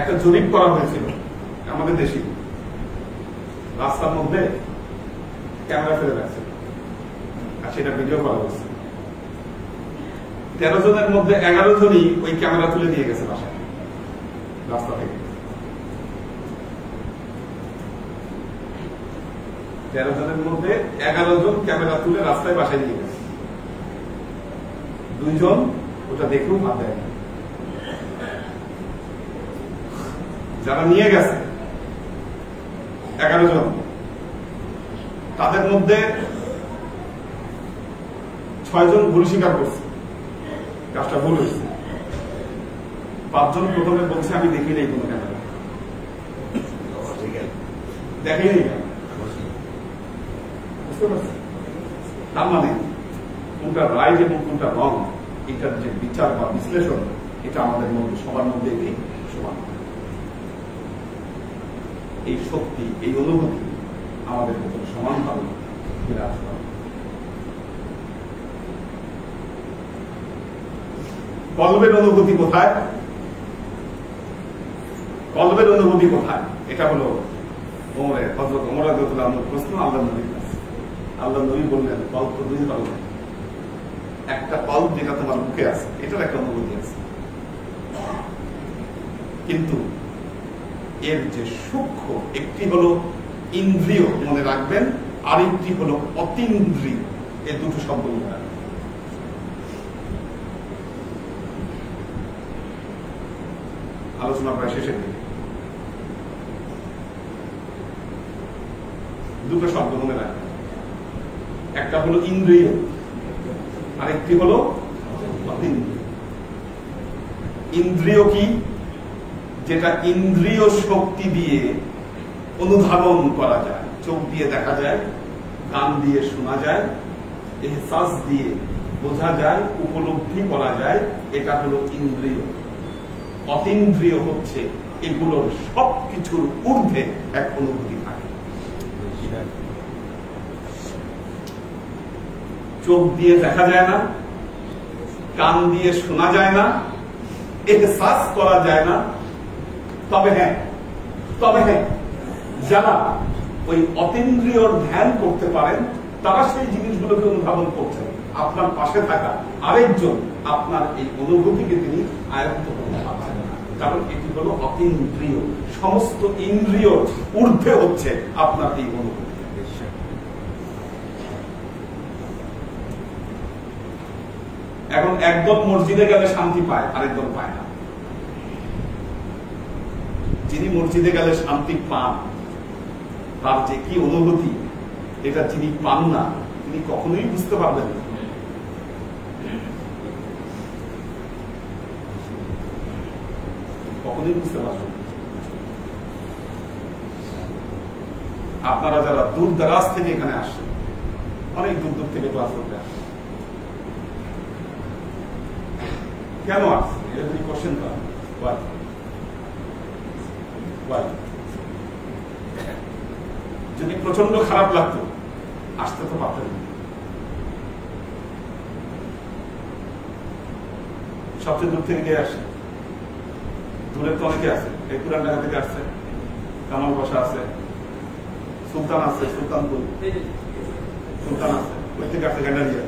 একটা জরিপ করা হয়েছিল আমাদের দেশে, রাস্তার মধ্যে ক্যামেরা ফেলে রাখছে, আর সেটা ভিডিও করা হয়েছে। 13 জনের মধ্যে 11 জনই ওই ক্যামেরা তুলে নিয়ে গেছে বাসায়, রাস্তা থেকে। 13 জনের মধ্যে 11 জন ক্যামেরা তুলে রাস্তায় বাসায় নিয়ে গেছে, 2 জন ওটা দেখেও হাত দেয় না। যারা নিয়ে গেছে 11 জন, তাদের মধ্যে 6 জন ভুল স্বীকার করছে, কাজটা ভুল হয়েছে। 5 জন প্রথমে বলছে আমি দেখি নাই কোনো ক্যামেরা, দেখেই নেই। বুঝতে পারছেন? তার মানে কোনটা রাইট এবং কোনটা রং, এটার যে বিচার বা বিশ্লেষণ, এটা আমাদের মধ্যে সবার মধ্যে নেই সমান। এই শক্তি, এই অনুভূতি আমাদের মধ্যে সমানভাবে বিরাজ করে। কলবের অনুভূতি কোথায়? কলবের অনুভূতি কোথায়? এটা হলো হযরত ওমর রাদিয়াল্লাহু আনহু প্রশ্ন আল্লাহ নবীর কাছে। আল্লাহ নবী বললেন কল্প 2 ধরনের, একটা পাল্প যেটা তোমার মুখে আছে, এটার একটা অনুভূতি আছে, কিন্তু এর যে সূক্ষ্ম, একটি হলো ইন্দ্রিয়, মনে রাখবেন, আরেকটি হলো অতীন্দ্রিয়। এই দুটো শব্দ মনে রাখবেন। আলোচনা প্রায় শেষের দিকে, দুটো শব্দ মনে রাখবেন, একটা হলো ইন্দ্রিয়, আরেকটি হলো অতীন্দ্রিয়। ইন্দ্রিয় কি? যেটা ইন্দ্রিয় শক্তি দিয়ে অনুধাবন করা যায়, চোখ দিয়ে দেখা যায়, কান দিয়ে শোনা যায়, এহসাস দিয়ে বোঝা যায়, উপলব্ধি করা যায়, এটা হলো ইন্দ্রিয়। অতীন্দ্রিয় হচ্ছে এগুলোর সবকিছুর ঊর্ধ্বে এক অনুভূতি থাকে। চোখ দিয়ে দেখা যায় না, কান দিয়ে শোনা যায় না, এহসাস করা যায় না, তবে হ্যাঁ যারা ওই অতীন্দ্রিয়র ধ্যান করতে পারেন তারা সেই জিনিসগুলোকে অনুধাবন করছেন। আপনার পাশে থাকা আরেকজন আপনার এই অনুভূতিকে তিনি আয়ত্ত করতে পারছেন না, কারণ এটি হলো অতীন্দ্রিয়। সমস্ত ইন্দ্রিয় ঊর্ধ্বে হচ্ছে আপনার এই অনুভূতি। এখন একদল মসজিদে গেলে শান্তি পায়, আরেকদল পায় না। যিনি মসজিদে গেলে শান্তি পান, তার যে কি অনুভূতি, এটা যিনি পান না তিনি কখনোই বুঝতে পারবেন না। কখনোই বুঝতে পারবেন। আপনারা যারা দূর দারাজ থেকে এখানে আসেন, অনেক দূর দূর থেকে ক্লাস করতে আসেন, কেন আসছেন? এটা যদি কোশ্চেন করেন, যদি প্রচন্ড খারাপ লাগতো আসতে তো পারতেন না। সবচেয়ে দূর থেকে কে আসে? দূরে তো অনেকে আছে। এই পুরান ঢাকা থেকে আসছে, কামাল বসা আছে, সুলতান আছে, সুলতানপুর সুলতান আছে, ওই থেকে আসছে গ্যান্ডারিয়া,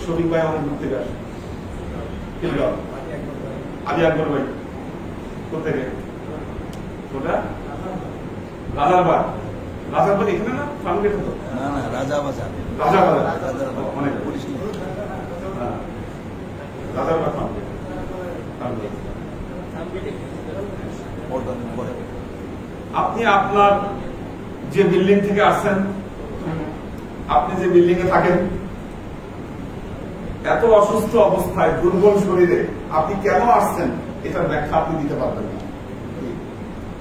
শফিক ভাই অনেক দূর থেকে আসে, আলী আকবর ভাই কোথেকে? ওটা রাজারবাগ। রাজারবাগ এখানে না, ফার্মগেট তো না, রাজাবাজার। অনেক রাজারবাগ ফার্মগেট। আপনি আপনার যে বিল্ডিং থেকে আসছেন, আপনি যে বিল্ডিং এ থাকেন, এত অসুস্থ অবস্থায়, দুর্বল শরীরে আপনি কেন আসছেন এটার ব্যাখ্যা আপনি দিতে পারবেন না।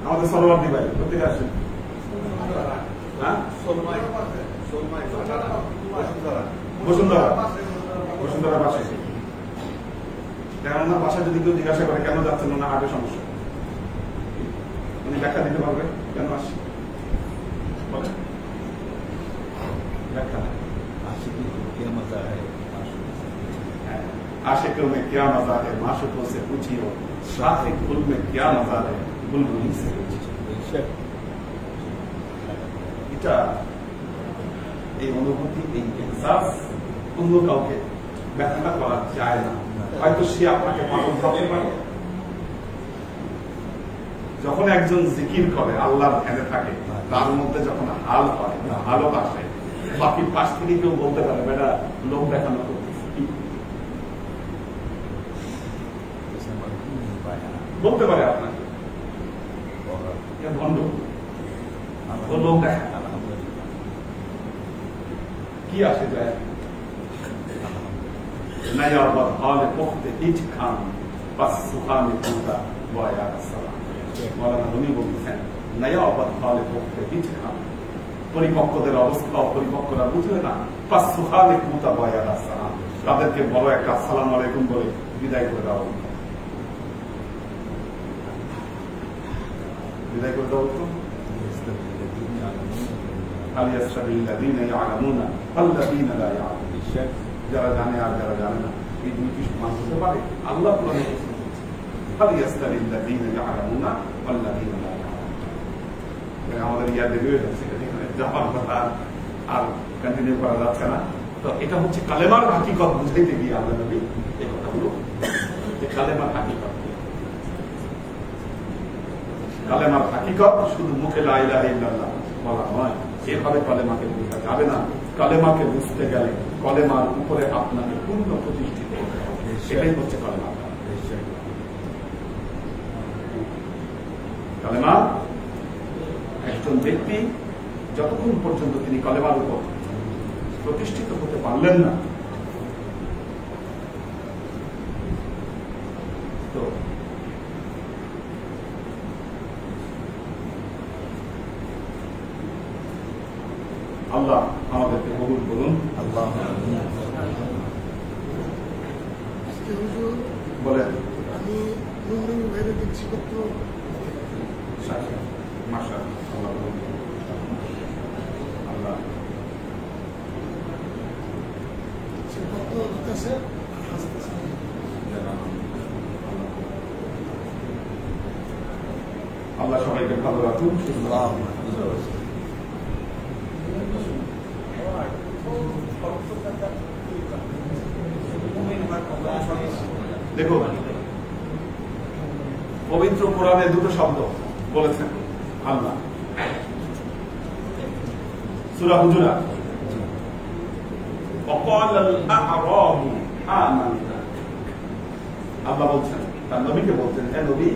আমাদের সরোয়ার্দী ভাই কোথেকে আসেন? বসুন্ধরা বাসে। কেননা বাসায় যদি কেউ জিজ্ঞাসা করে কেন যাচ্ছেন না, আগে সমস্যা, উনি ব্যাখ্যা দিতে পারবে কেন আসছে। ব্যাখ্যা आशिकों में क्या मजा है, माशूकों से पूछिए, शाहिक गुल में क्या मजा है, बुलबुली से पूछिए। এটা এই অনুভূতি, এই এহসাস অন্য কাউকে ব্যাখ্যা করা যায় না। হয়তো সে আপনাকে পাগল ভাবতে পারে। যখন একজন জিকির করে, আল্লাহর ধ্যানে থাকে, তার মধ্যে যখন হাল হয়, হালত আসে, বাকি পাশ থেকে কেউ বলতে পারে বেটা লোক দেখানো করতেছে, বলতে পারে আপনাকে ভণ্ড, লোক দেখা কি আসে যায়। नया बहाल पुख्त हिच खान बस सुखान पूरा वाया सलाम। मौलाना রুমি বলছেন, नया बहाल पुख्त हिच खान, পরিপক্কদের অবস্থা অপরিপক্করা বুঝবে না, বাস সুখানে পুরা वाया सलाम, তাদেরকে বড় একটা আসসালামু আলাইকুম বলে বিদায় করে দেওয়া হতো। বিদায় করে দেওয়া হতো। যারা জানে আর যারা জানে না, এই দুই কিছু মানুষ হতে পারে। আল্লাহ আমাদের ইয়া দেবে যাওয়ার কথা আর কন্টিনিউ করা যাচ্ছে না। তো এটা হচ্ছে কালেমার হাকিকত বুঝাইতে গিয়ে আল্লাহ নবী এই কথাগুলো, যে কালেমার হাকিকত, কালেমার হাকিকত শুধু মুখে লা ইলাহা ইল্লাল্লাহ বলা নয়, এভাবে কালেমাকে বোঝা যাবে না। কালেমাকে বুঝতে গেলে কলেমার উপরে আপনাকে পূর্ণ প্রতিষ্ঠিত করতে হবে, সেটাই হচ্ছে কালেমা। কালেমা একজন ব্যক্তি যতক্ষণ পর্যন্ত তিনি কালেমার উপর প্রতিষ্ঠিত হতে পারলেন না, তো আল্লাহ আমাদেরকে কবুল করুন। আল্লাহ বলেন, আমি বাইরে দেখছি কত মাশাআল্লাহ, আল্লাহ আল্লাহ সবাইকে ভালো রাখুন। দেখো, পবিত্র কোরআনে দুটো শব্দ বলেছেন আল্লাহ, সূরা হুজুরাত, আল্লাহ বলছেন, তার নবীকে বলছেন, হে নবী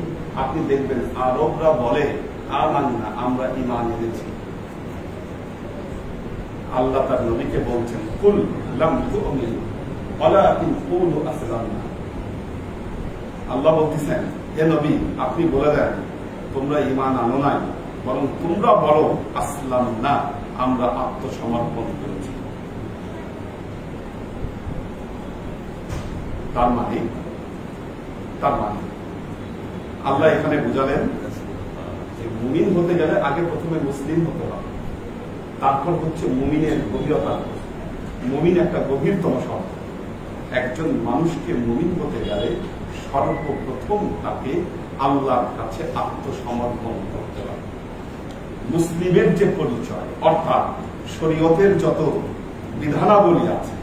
আপনি দেখবেন আরবরা বলে আমান্না, আমরা ঈমান এনেছি। আল্লাহ তার নবীকে বলছেন, কুল লাম তুমিনু ওয়ালাকিন কুলু আসলামনা। আল্লাহ বলতেছেন, হে নবী আপনি বলে দেন তোমরা ঈমান আনো নাই, বরং তোমরা বলো আসলামনা, আমরা আত্মসমর্পণ করেছি। তার মানে আল্লাহ এখানে বুঝালেন যে মুমিন হতে গেলে আগে প্রথমে মুসলিম হতে হবে, তারপর হচ্ছে মুমিনের গভীরতা। মুমিন একটা গভীরতম শব্দ। একজন মানুষকে মুমিন হতে গেলে সর্বপ্রথম তাকে আল্লাহর কাছে আত্মসমর্পণ করতে হবে। মুসলিমের যে পরিচয়, অর্থাৎ শরীয়তের যত বিধানাবলী আছে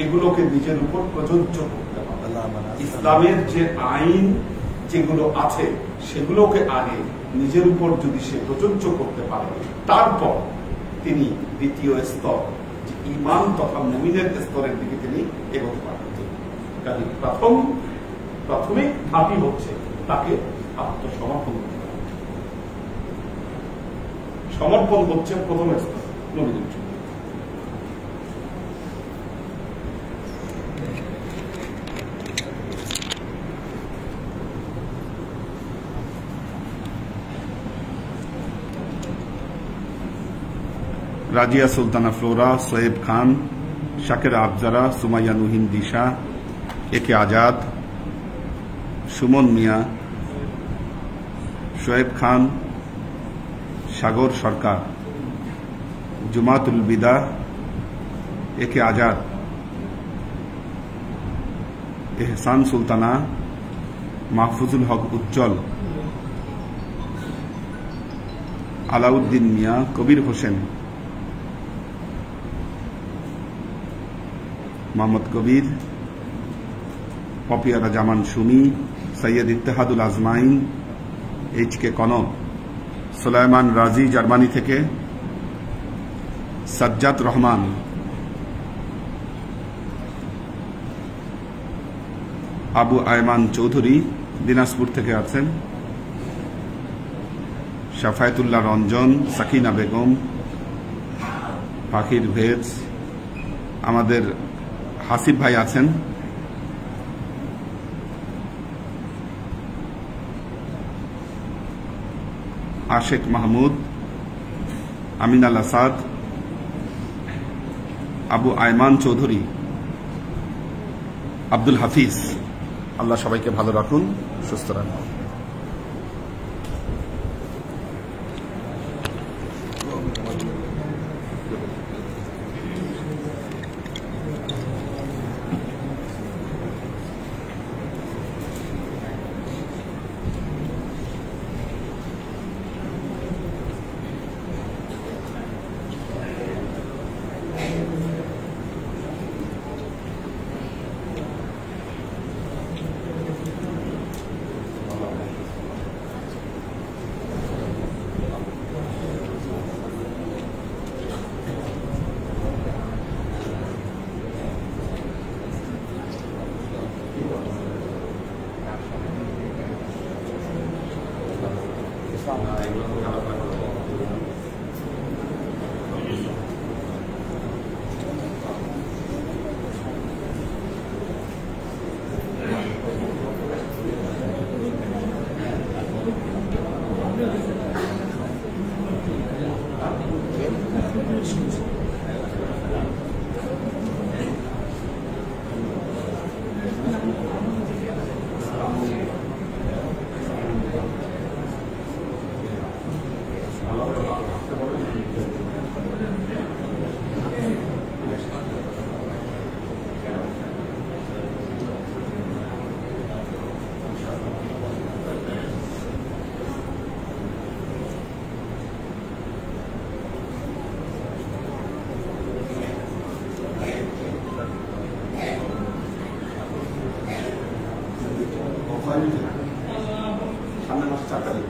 এগুলোকে নিজের উপর প্রযোজ্য করতে হবে। ইসলামের যে আইন যেগুলো আছে সেগুলোকে আগে নিজের উপর যদি সে প্রযোজ্য করতে পারে, তারপর তিনি দ্বিতীয় স্তর যে ঈমান তথা মুমিনের স্তরের দিকে তিনি এগোতে পারেন। কাজে প্রাথমিক ধাপই হচ্ছে তাকে আত্মসমর্পণ করতে হবে। সমর্পণ হচ্ছে প্রথম স্তর নবীদের জন্য। রাজিয়া সুলতানা ফ্লোরা, সোয়েব খান, শাকেরা আফজারা, সুমাইয়া নুহিন দিশা, একে আজাদ, সুমন মিয়া, শোয়েব খান, সাগর সরকার, জুমাতুল বিদা, একে আজাদ, এহসান সুলতানা, মাহফুজুল হক উজ্জ্বল, আলাউদ্দিন মিয়া, কবির হোসেন, মোহাম্মদ কবির, পপিয়ারা জামান সুমি, সৈয়দ ইত্তেহাদুল আজমাইন, এইচ কে কনক, সুলাইমান রাজি জার্মানি থেকে, সাজ্জাদ রহমান, আবু আয়মান চৌধুরী দিনাজপুর থেকে আছেন, শাফায়েতুল্লাহ রঞ্জন, সাকিনা বেগম, পাখির ভেজ, আমাদের হাসিব ভাই আছেন, আশেক মাহমুদ, আমিনাল আসাদ, আবু আয়মান চৌধুরী, আব্দুল হাফিজ। আল্লাহ সবাইকে ভালো রাখুন, সুস্থ রাখুন। মিনিট সামনে মাসে 4 তারিখ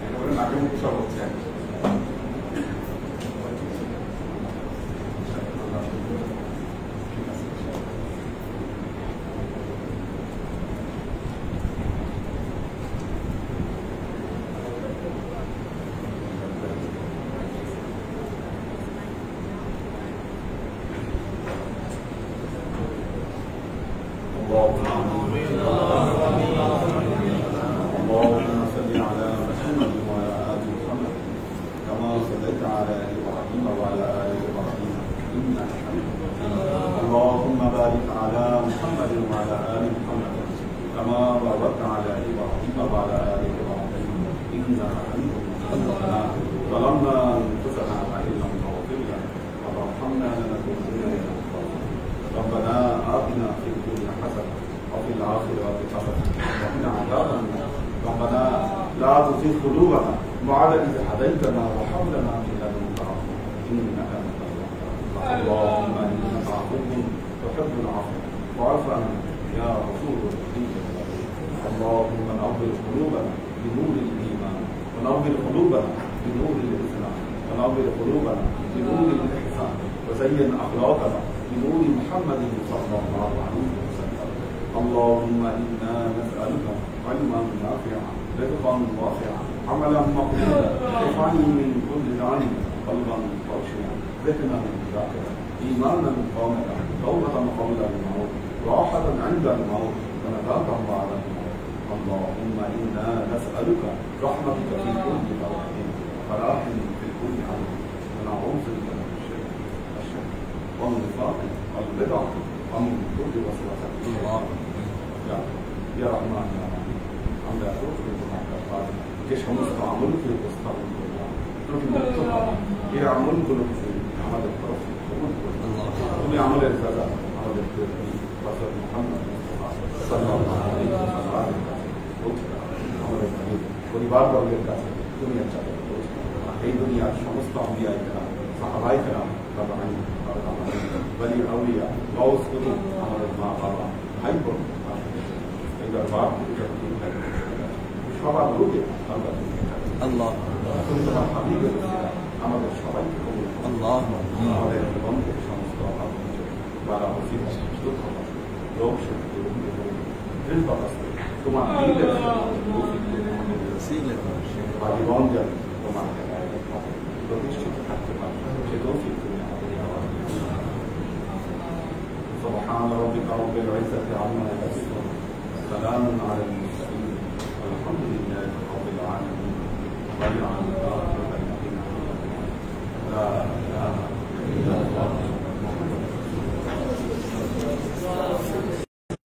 একেবারে নাকে মুখে সব হচ্ছে اللهم صل على محمد وعلى آل محمد كما صليت على إبراهيم وعلى آل إبراهيم إنك حميد مجيد اللهم بارك على محمد وعلى آل محمد كما باركت على إبراهيم وعلى آل إبراهيم إنك حميد مجيد ظلمنا أنفسنا وإن لم تغفر لنا وترحمنا لنكونن من الخاسرين ربنا آتنا في الدنيا حسنة وفي الآخرة حسنة وقنا عذاب النار ربنا لا تزغ قلوبنا بعد إذ هديتنا وهب لنا من لدنك رحمة إنك أنت الوهاب اللهم إنك عفو تحب العفو واعف عنا يا غفور رحيم اللهم نور قلوبنا بنور الإيمان ونور قلوبنا بنور الإسلام ونور قلوبنا بنور الإحسان وزين أخلاقنا بنور محمد صلى الله عليه وسلم اللهم إنا نسألك علما نافعا رزقا واسعا عملا مقبولا شفاء من كل داء قلبا خاشعا ذهنا ذاكرا إيمانا قاملا توبة قبل الموت راحة عند الموت ونجاة بعد الموت اللهم إنا نسألك رحمتك في كل توحيد فلاح في كل عمل ونعوذ بك من الشرك والنفاق والبدع ومن كل وسوسة يا رحمن يا رحيم আমরা যে সমস্ত আমলকে উপস্থাপন করলাম এই আমলগুলো আমাদের তরফ কবুল করুন তুমি আমলের দাদা আমাদের আমাদের পরিবারবর্গের কাছে তুমি একটা এই দুনিয়ার সমস্ত আম্বিয়াই কেরাম সাহাবাই কেরাম বলি আউলিয়া গাউস কুতুব আমাদের মা বাবা ভাই বোন এই দরবার সবার লোকে আল্লাহ আমাদের সবাইকে কবুল আল্লাহ আমাদের জীবনের সমস্ত বাধা অসুবিধা দুঃখ রোগ শক্তি তোমার জীবন যেন তোমার প্রতিষ্ঠিত থাকতে পারে সে তৌফিক তুমি আমাদের سبحان ربك رب العزة عما يصفون سلام على المرسلين والحمد لله رب العالمين